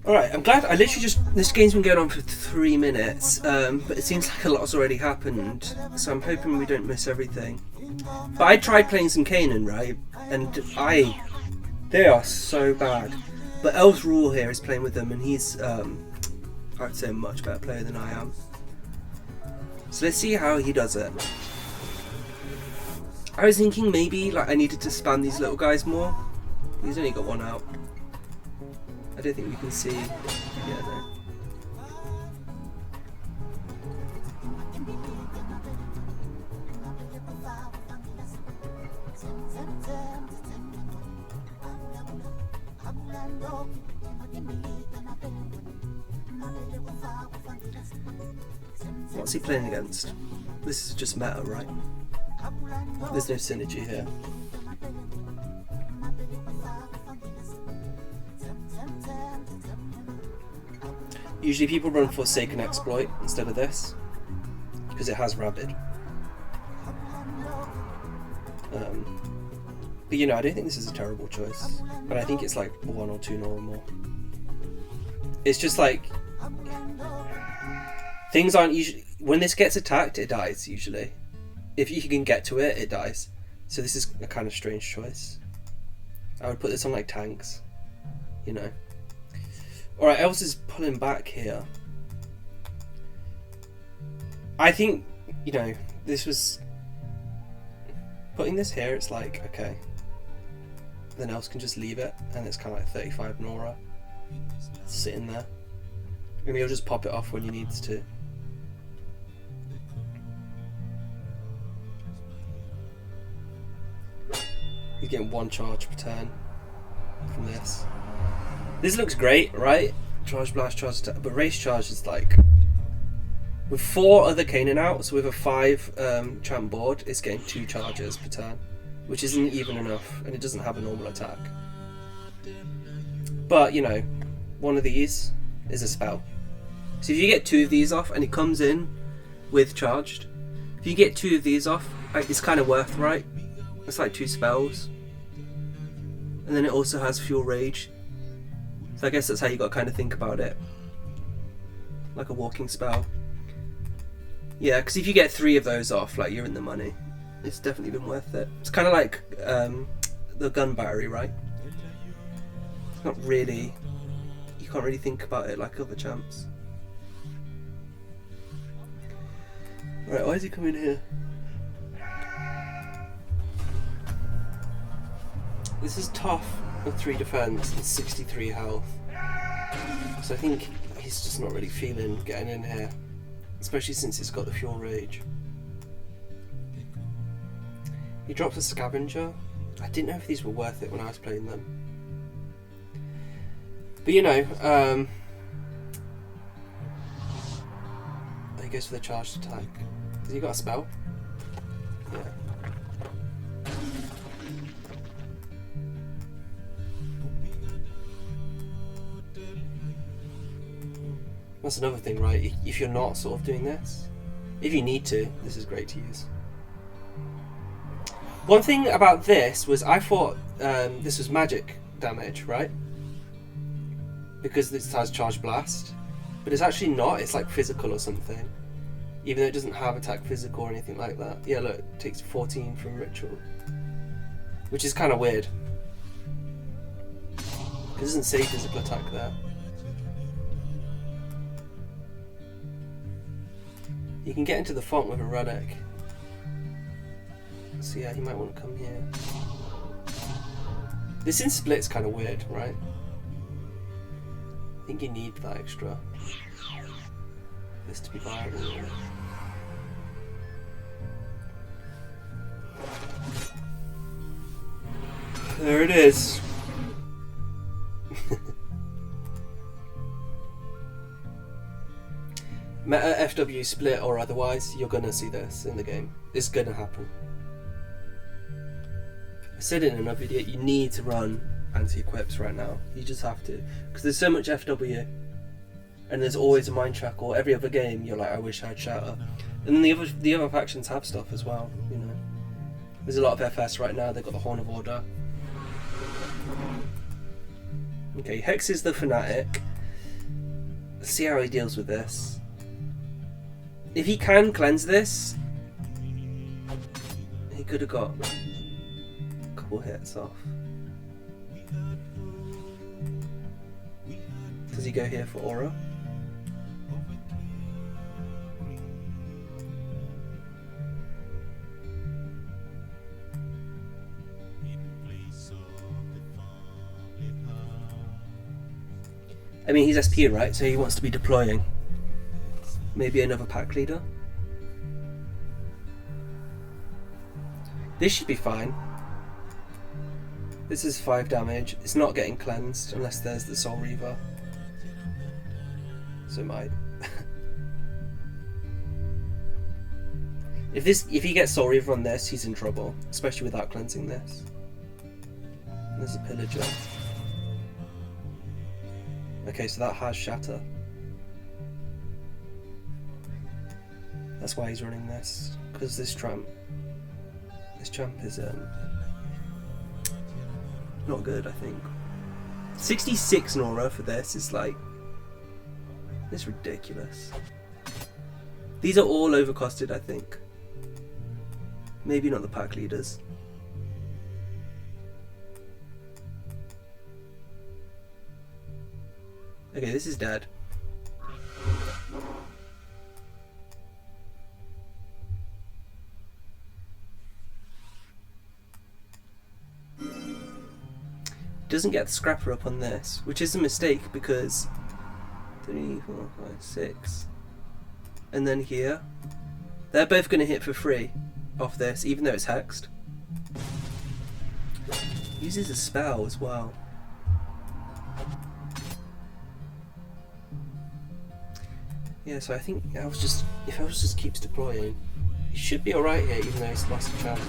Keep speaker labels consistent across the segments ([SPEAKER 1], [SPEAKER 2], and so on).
[SPEAKER 1] Alright, I'm glad. I literally just... This game's been going on for 3 minutes, but it seems like a lot's already happened, so I'm hoping we don't miss everything. But I tried playing some Kanen, right? And they are so bad. But elvesrule here is playing with them, and he's, I'd say, a much better player than I am. So let's see how he does it. I was thinking maybe like I needed to spam these little guys more. He's only got one out. I don't think we can see. Yeah, no. What's he playing against? This is just meta, right? There's no synergy here. Usually people run Forsaken Exploit instead of this, because it has Rabid. But you know, I don't think this is a terrible choice. But I think it's like 1 or 2 normal. It's just like... Things aren't usually... When this gets attacked, it dies, usually. If you can get to it, it dies. So this is a kind of strange choice. I would put this on like tanks, you know. Alright, Elves is pulling back here. I think, you know, this was... Putting this here, it's like, okay. Then Elves can just leave it, and it's kind of like 35 Nora. Sitting there. And he'll just pop it off when he needs to. He's getting 1 charge per turn from this. This looks great, right? Charge blast, charge attack, but race charge is like... With 4 other Kanen out, so with a 5 champ board, it's getting 2 charges per turn, which isn't even enough, and it doesn't have a normal attack. But, you know, one of these is a spell. So if you get 2 of these off, and it comes in with charged, if you get 2 of these off, it's kind of worth, right? It's like 2 spells. And then it also has Fuel Rage. So I guess that's how you got to kind of think about it. Like a walking spell. Yeah, because if you get 3 of those off, like, you're in the money. It's definitely been worth it. It's kind of like the gun battery, right? It's not really... You can't really think about it like other champs. Right, why is he coming here? This is tough with 3 defense and 63 health. So I think he's just not really feeling getting in here. Especially since it's got the Fuel Rage. He drops a Scavenger. I didn't know if these were worth it when I was playing them. But you know, he goes for the charged attack. Has he got a spell? Yeah. That's another thing, right? If you're not sort of doing this, if you need to, this is great to use. One thing about this was I thought this was magic damage, right? Because this has Charge Blast. But it's actually not, it's like physical or something. Even though it doesn't have attack physical or anything like that. Yeah, look, it takes 14 from Ritual. Which is kind of weird. It doesn't say physical attack there. You can get into the font with a relic. So yeah, he might want to come here. This in split's kind of weird, right? I think you need that extra. This to be viable. There it is. Meta FW split or otherwise, you're gonna see this in the game. It's gonna happen. I said it in another video, you need to run anti-equips right now. You just have to. Because there's so much FW. And there's always a mind track, or every other game you're like, I wish I had Shatter. And then the other factions have stuff as well, you know. There's a lot of FS right now, they've got the Horn of Order. Okay, Hex is the Fanatic. Let's see how he deals with this. If he can cleanse this, he could have got a couple hits off. Does he go here for Aura? I mean, he's SP, right? So he wants to be deploying. Maybe another pack leader. This should be fine. This is 5 damage. It's not getting cleansed unless there's the Soul Reaver. So it might. If he gets Soul Reaver on this, he's in trouble, especially without cleansing this. There's a Pillager. Okay, so that has Shatter. That's why he's running this, because this tramp is not good, I think. 66 Nora for this is like, it's ridiculous. These are all overcosted, I think. Maybe not the pack leaders. Okay, this is dead. Doesn't get the scrapper up on this, which is a mistake because 3, 4, 5, 6, and then here, they're both going to hit for free off this, even though it's hexed. Uses a spell as well. Yeah, so I think if Elvis just keeps deploying, he should be alright here, even though he's lost a chance.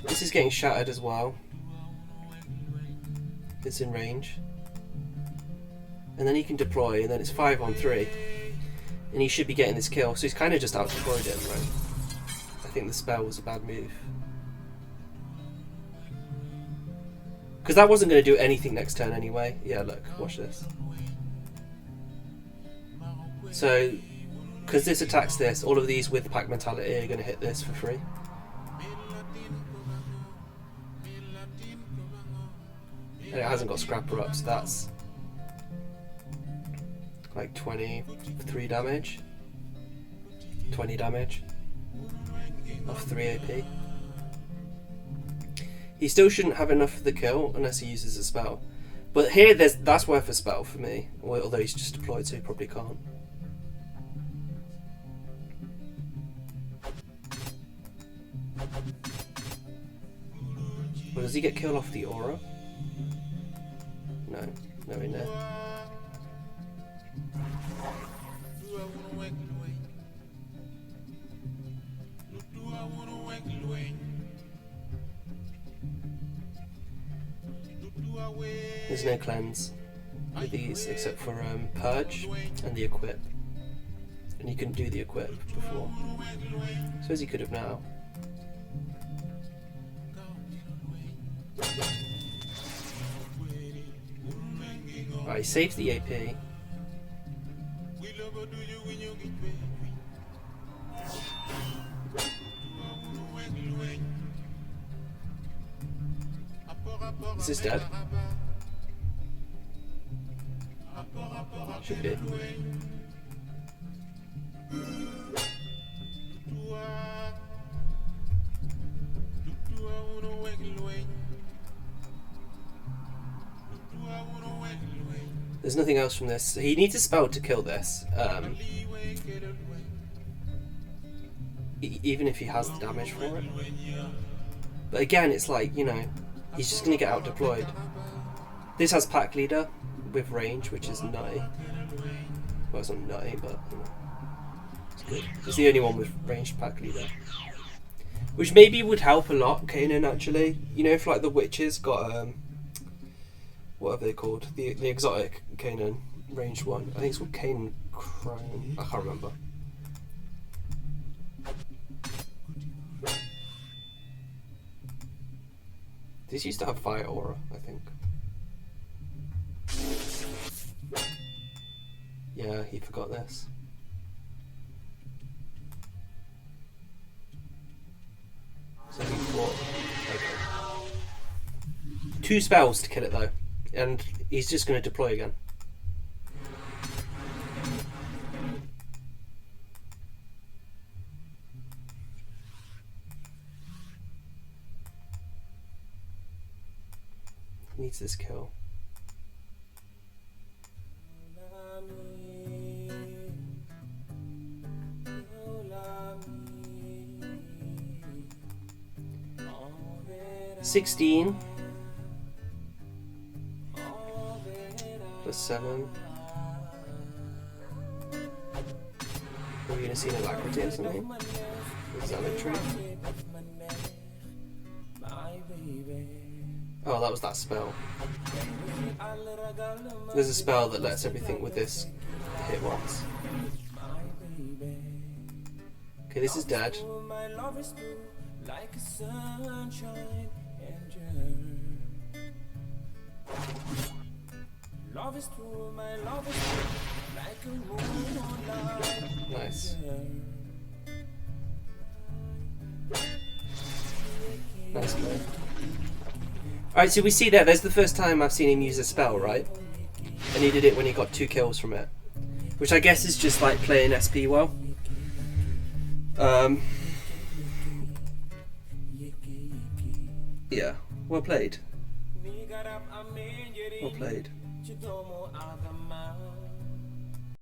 [SPEAKER 1] This is getting shattered as well. It's in range. And then he can deploy, and then it's 5 on 3. And he should be getting this kill, so he's kind of just out-deployed him, right? I think the spell was a bad move. Because that wasn't going to do anything next turn anyway. Yeah, look, watch this. So, because this attacks this, all of these with pack mentality are going to hit this for free. And it hasn't got scrapper up, so that's like 23 damage. 20 damage off 3 AP. He still shouldn't have enough for the kill unless he uses a spell. But here, that's worth a spell for me. Although he's just deployed, so he probably can't. Well, does he get killed off the aura? No, nowhere near. There's no cleanse with these except for Purge and the Equip. And you couldn't do the Equip before. I suppose he could have now. Right, he saves the AP. Is this dead? Should be. There's nothing else from this. He needs a spell to kill this. Even if he has the damage for it. But again, it's like, you know, he's just going to get out deployed. This has pack leader with range, which is nutty. Well, it's not nutty, but you know, it's good. It's the only one with ranged pack leader. Which maybe would help a lot, Kanen, actually. You know, if like the witches got, what are they called? The exotic Kanen, ranged one. I think it's called Kanen Crown. I can't remember. These used to have fire aura, I think. Yeah, he forgot this. So he fought. Okay. 2 spells to kill it though, and he's just going to deploy again. Needs this kill. $16 plus 7. Are we gonna see an alacrity or something? Zealotry. Oh, that was that spell. There's a spell that lets everything with this hit once. Okay, this is dead. Nice. Nice play. Alright, so we see there's the first time I've seen him use a spell, right? And he did it when he got 2 kills from it. Which I guess is just like playing SP well. Yeah, well played. Well played.